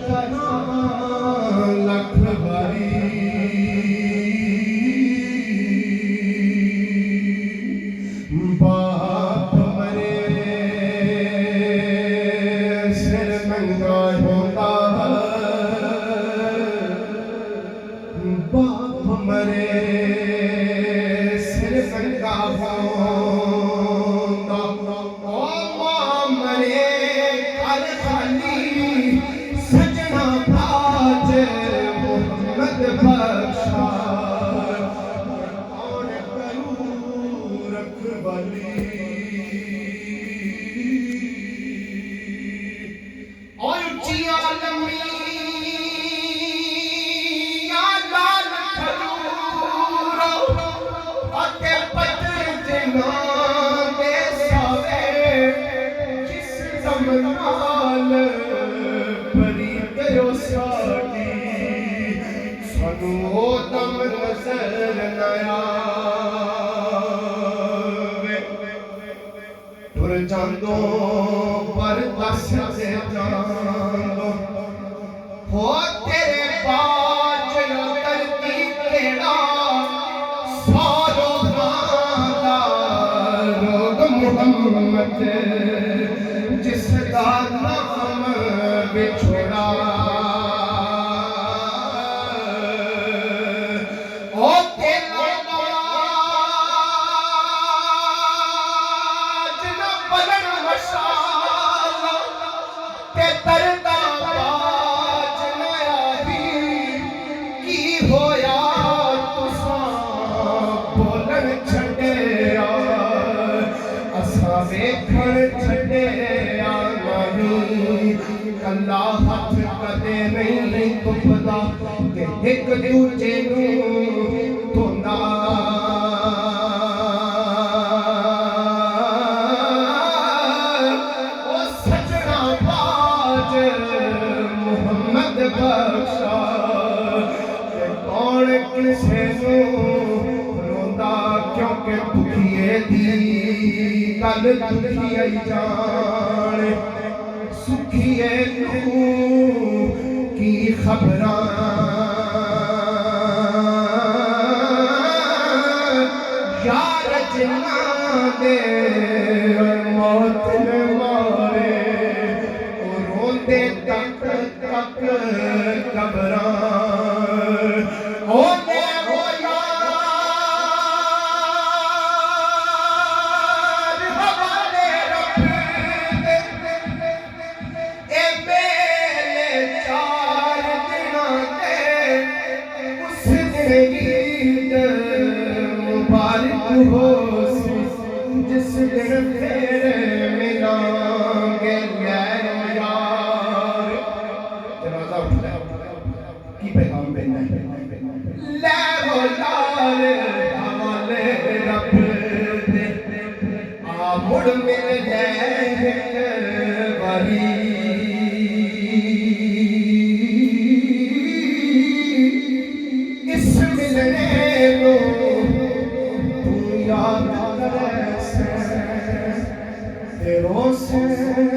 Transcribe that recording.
करा लख बारी बाप मरे सिर नंगा होता बाप मरे सिर नंगा होता मां मरे घर खाली सजना बाज मोहम्मद बख्शा कौन करूं रखवाली और ऊंची आलमी नाल परी गयो साडी सानू ओ दम नजर न आवे टुर जांदो पर दस दे जांदो हो तेरे बाज धरती केड़ा सारो दा रोग मुहम्मद जिसका नाम बिछोड़ा ओ तेरा बाज न बलन मशाला ते दर्दा बाज न आही की होया तुसा बोलन छड़िया असा वेखण छड़िया कला हथ कदे नहीं तुपदा कि एक दूजे नूं धोंदा ओ सजना बाज मोहम्मद बख्शा कौन किसे नूं रोंदा क्योंकि दुखिए दी गल दुखिए जान सुखिए की खबरां यार जिन्ना दे मौत ने मारे रोंदे तक तक कबरां मुबारक हो जिस दिन तेरे मिलांगे यार जनाजा उठा की पैगाम देना है ले हो यार हवाले रब दे आ मुड़ मिल जाए वारी इस मिलने को याद करे से तेरों से